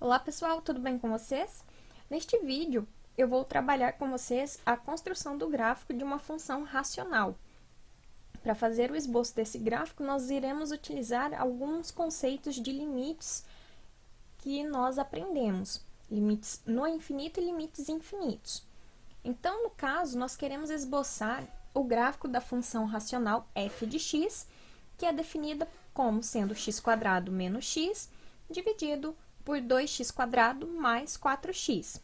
Olá pessoal, tudo bem com vocês? Neste vídeo eu vou trabalhar com vocês a construção do gráfico de uma função racional. Para fazer o esboço desse gráfico, nós iremos utilizar alguns conceitos de limites que nós aprendemos. Limites no infinito e limites infinitos. Então, no caso, nós queremos esboçar o gráfico da função racional f de x, que é definida como sendo x² menos x, dividido por 2x² mais 4x.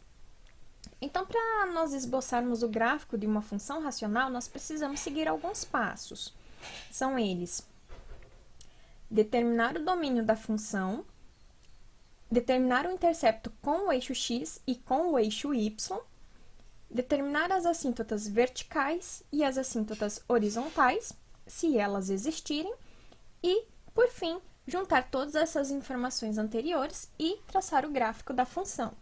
Então, para nós esboçarmos o gráfico de uma função racional, nós precisamos seguir alguns passos. São eles: determinar o domínio da função, determinar o intercepto com o eixo x e com o eixo y, determinar as assíntotas verticais e as assíntotas horizontais, se elas existirem, e, por fim, juntar todas essas informações anteriores e traçar o gráfico da função.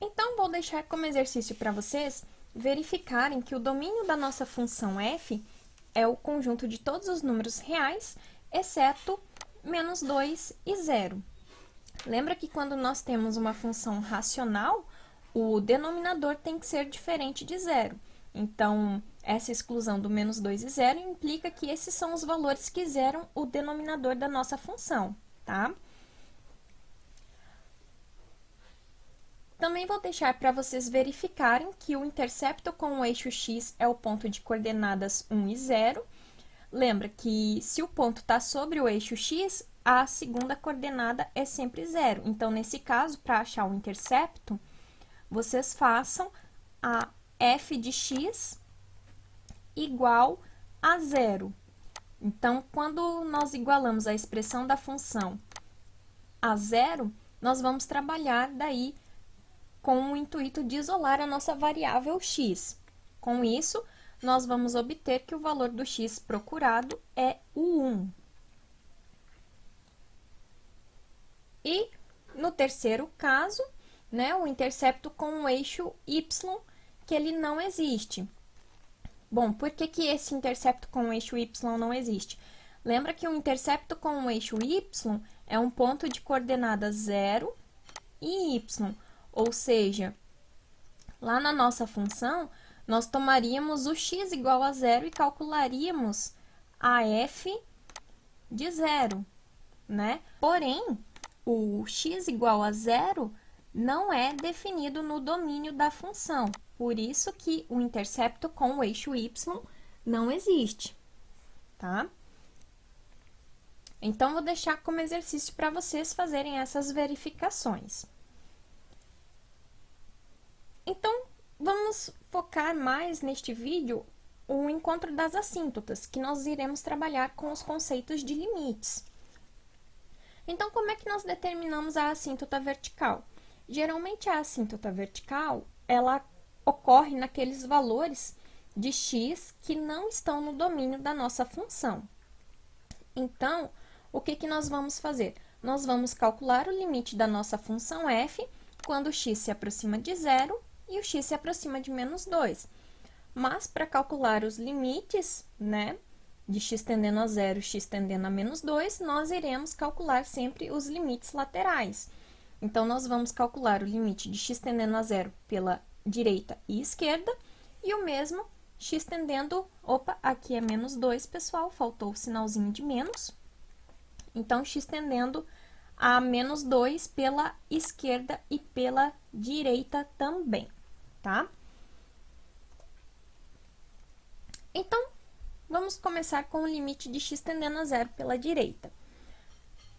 Então, vou deixar como exercício para vocês verificarem que o domínio da nossa função f é o conjunto de todos os números reais, exceto menos 2 e 0. Lembra que quando nós temos uma função racional, o denominador tem que ser diferente de 0. Então, essa exclusão do menos 2 e 0 implica que esses são os valores que zeram o denominador da nossa função, tá? Também vou deixar para vocês verificarem que o intercepto com o eixo x é o ponto de coordenadas 1 e 0. Lembra que se o ponto está sobre o eixo x, a segunda coordenada é sempre 0. Então, nesse caso, para achar o intercepto, vocês façam a f de x igual a 0. Então, quando nós igualamos a expressão da função a 0, nós vamos trabalhar daí com o intuito de isolar a nossa variável x. Com isso, nós vamos obter que o valor do x procurado é o 1. E, no terceiro caso, o intercepto com o eixo y, que ele não existe. Bom, por que esse intercepto com o eixo y não existe? Lembra que o intercepto com o eixo y é um ponto de coordenadas 0 e y, ou seja, lá na nossa função, nós tomaríamos o x igual a 0 e calcularíamos a f de 0, né? Porém, o x igual a 0 não é definido no domínio da função, por isso que o intercepto com o eixo y não existe, tá? Então, vou deixar como exercício para vocês fazerem essas verificações. Então, vamos focar mais neste vídeo o encontro das assíntotas, que nós iremos trabalhar com os conceitos de limites. Então, como é que nós determinamos a assíntota vertical? Geralmente, a assíntota vertical, ela ocorre naqueles valores de x que não estão no domínio da nossa função. Então, o que nós vamos fazer? Nós vamos calcular o limite da nossa função f quando o x se aproxima de 0 e o x se aproxima de menos 2. Mas, para calcular os limites, de x tendendo a 0 e x tendendo a menos 2, nós iremos calcular sempre os limites laterais. Então, nós vamos calcular o limite de x tendendo a 0 pela direita e esquerda, e o mesmo x tendendo... Opa, aqui é menos 2, pessoal, faltou o sinalzinho de menos. Então, x tendendo a menos 2 pela esquerda e pela direita também, tá? Então, vamos começar com o limite de x tendendo a 0 pela direita.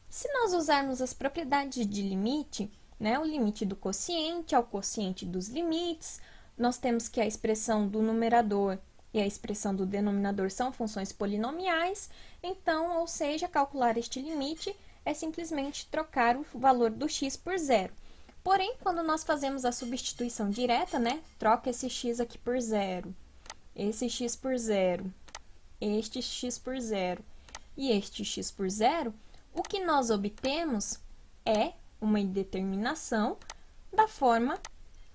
Se nós usarmos as propriedades de limite, o limite do quociente ao quociente dos limites, nós temos que a expressão do numerador e a expressão do denominador são funções polinomiais, então, ou seja, calcular este limite é simplesmente trocar o valor do x por 0. Porém, quando nós fazemos a substituição direta, troca esse x aqui por 0, esse x por 0, este x por 0 e este x por 0, o que nós obtemos é uma indeterminação da forma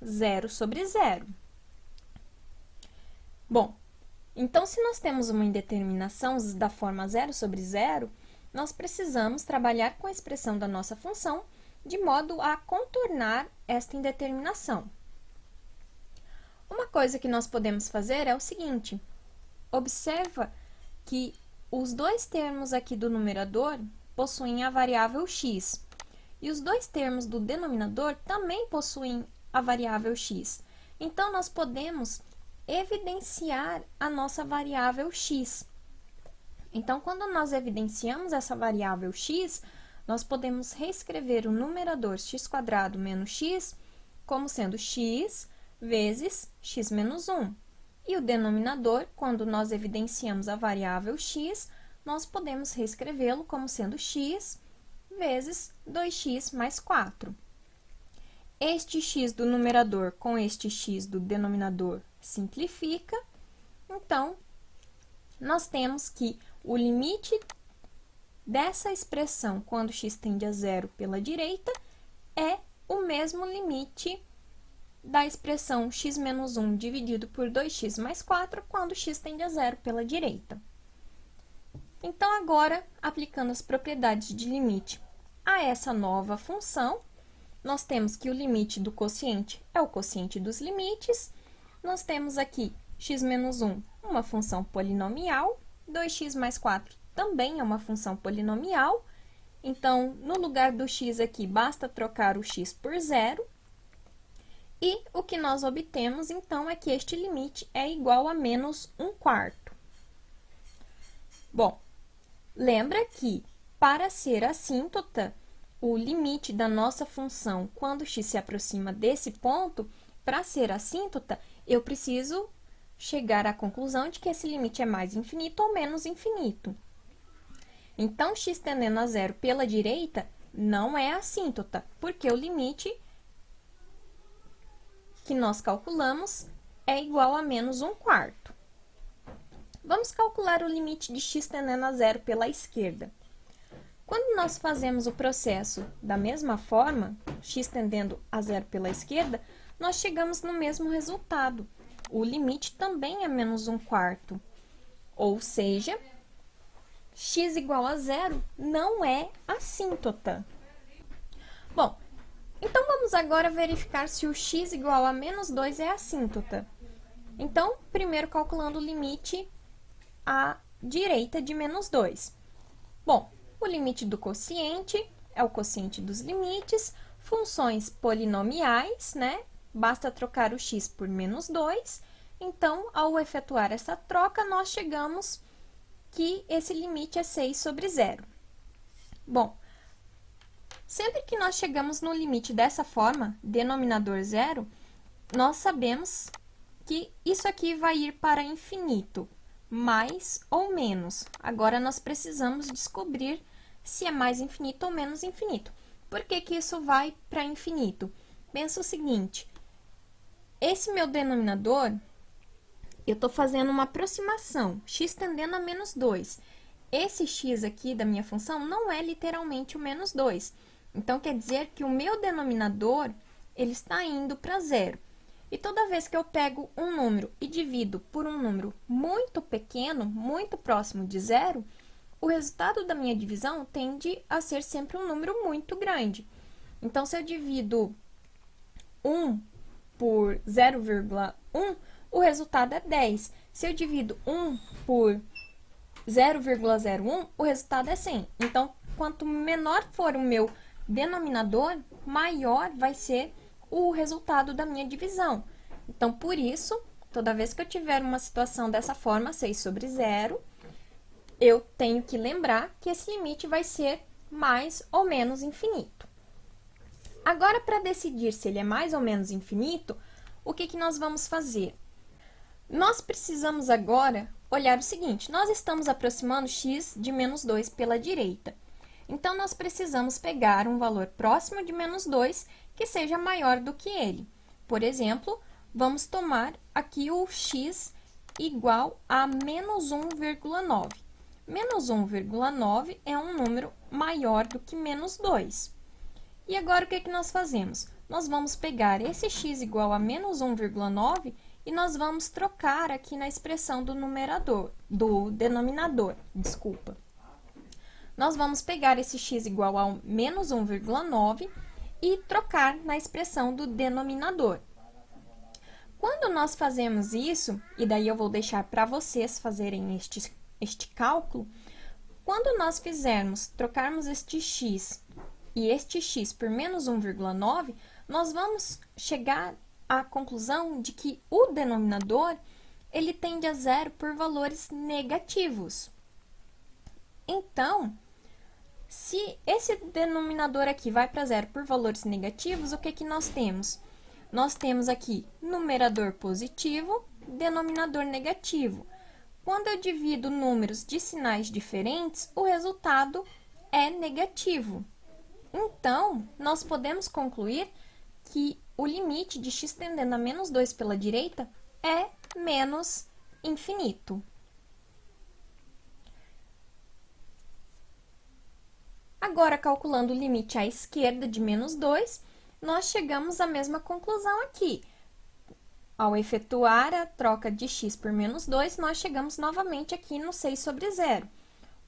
0 sobre 0. Bom, então, se nós temos uma indeterminação da forma 0 sobre 0, nós precisamos trabalhar com a expressão da nossa função de modo a contornar esta indeterminação. Uma coisa que nós podemos fazer é o seguinte: observa que os dois termos aqui do numerador possuem a variável x, e os dois termos do denominador também possuem a variável x. Então, nós podemos evidenciar a nossa variável x. Então, quando nós evidenciamos essa variável x, nós podemos reescrever o numerador x² menos x como sendo x vezes x menos 1. E o denominador, quando nós evidenciamos a variável x, nós podemos reescrevê-lo como sendo x vezes 2x mais 4. Este x do numerador com este x do denominador simplifica. Então, nós temos que o limite dessa expressão, quando x tende a zero pela direita, é o mesmo limite da expressão x menos 1 dividido por 2x mais 4, quando x tende a zero pela direita. Então, agora, aplicando as propriedades de limite a essa nova função, nós temos que o limite do quociente é o quociente dos limites. Nós temos aqui x menos 1, uma função polinomial, 2x mais 4 também é uma função polinomial. Então, no lugar do x aqui, basta trocar o x por zero. E o que nós obtemos, então, é que este limite é igual a menos 1/4. Bom, lembra que, para ser assíntota, o limite da nossa função, quando x se aproxima desse ponto, para ser assíntota, eu preciso chegar à conclusão de que esse limite é mais infinito ou menos infinito. Então, x tendendo a zero pela direita não é assíntota, porque o limite que nós calculamos é igual a menos 1/4. Vamos calcular o limite de x tendendo a zero pela esquerda. Quando nós fazemos o processo da mesma forma, x tendendo a zero pela esquerda, nós chegamos no mesmo resultado. O limite também é menos 1/4. Ou seja, x igual a zero não é assíntota. Bom, então vamos agora verificar se o x igual a menos 2 é assíntota. Então, primeiro calculando o limite à direita de menos 2. Bom, o limite do quociente é o quociente dos limites, funções polinomiais, né? Basta trocar o x por menos 2. Então, ao efetuar essa troca, nós chegamos que esse limite é 6/0. Bom, sempre que nós chegamos no limite dessa forma, denominador zero, nós sabemos que isso aqui vai ir para infinito, mais ou menos. Agora, nós precisamos descobrir se é mais infinito ou menos infinito. Por que que isso vai para infinito? Pensa o seguinte: esse meu denominador, eu estou fazendo uma aproximação, x tendendo a menos 2. Esse x aqui da minha função não é literalmente o menos 2. Então, quer dizer que o meu denominador, ele está indo para zero. E toda vez que eu pego um número e divido por um número muito pequeno, muito próximo de zero, o resultado da minha divisão tende a ser sempre um número muito grande. Então, se eu divido 1 por 0,1, o resultado é 10. Se eu divido 1 por 0,01, o resultado é 100. Então, quanto menor for o meu denominador, maior vai ser o resultado da minha divisão. Então, por isso, toda vez que eu tiver uma situação dessa forma, 6/0, eu tenho que lembrar que esse limite vai ser mais ou menos infinito. Agora, para decidir se ele é mais ou menos infinito, o que nós vamos fazer? Nós precisamos agora olhar o seguinte: nós estamos aproximando x de menos 2 pela direita. Então, nós precisamos pegar um valor próximo de menos 2 que seja maior do que ele. Por exemplo, vamos tomar aqui o x igual a menos 1,9. Menos 1,9 é um número maior do que menos 2. E agora, o que nós fazemos? Nós vamos pegar esse x igual a menos 1,9 e nós vamos trocar aqui na expressão do numerador, do denominador, desculpa. nós vamos pegar esse x igual a menos 1,9 e trocar na expressão do denominador. Quando nós fazemos isso, e daí eu vou deixar para vocês fazerem este cálculo, quando nós trocarmos este x e este x por menos 1,9, nós vamos chegar à conclusão de que o denominador, ele tende a zero por valores negativos. Então, se esse denominador aqui vai para zero por valores negativos, o que que nós temos? Nós temos aqui numerador positivo, denominador negativo. Quando eu divido números de sinais diferentes, o resultado é negativo. Então, nós podemos concluir que o limite de x tendendo a menos 2 pela direita é menos infinito. Agora, calculando o limite à esquerda de menos 2, nós chegamos à mesma conclusão aqui. Ao efetuar a troca de x por menos 2, nós chegamos novamente aqui no 6 sobre 0.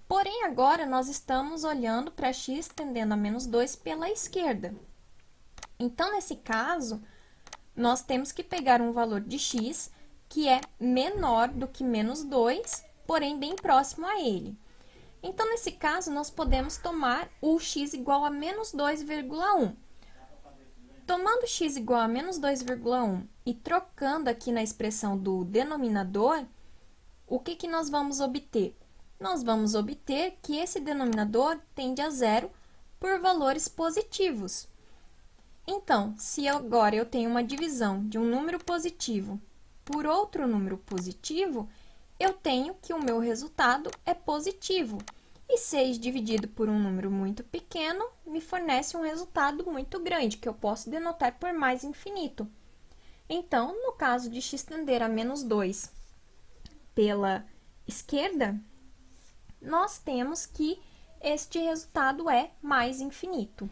Porém, agora nós estamos olhando para x tendendo a menos 2 pela esquerda. Então, nesse caso, nós temos que pegar um valor de x que é menor do que menos 2, porém bem próximo a ele. Então, nesse caso, nós podemos tomar o x igual a menos 2,1. Tomando x igual a menos 2,1 e trocando aqui na expressão do denominador, o que que nós vamos obter? Nós vamos obter que esse denominador tende a zero por valores positivos. Então, se agora eu tenho uma divisão de um número positivo por outro número positivo, eu tenho que o meu resultado é positivo. E 6 dividido por um número muito pequeno me fornece um resultado muito grande, que eu posso denotar por mais infinito. Então, no caso de x tender a menos 2 pela esquerda, nós temos que este resultado é mais infinito.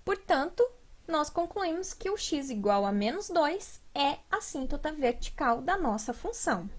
Portanto, nós concluímos que o x igual a menos 2 é a assíntota vertical da nossa função.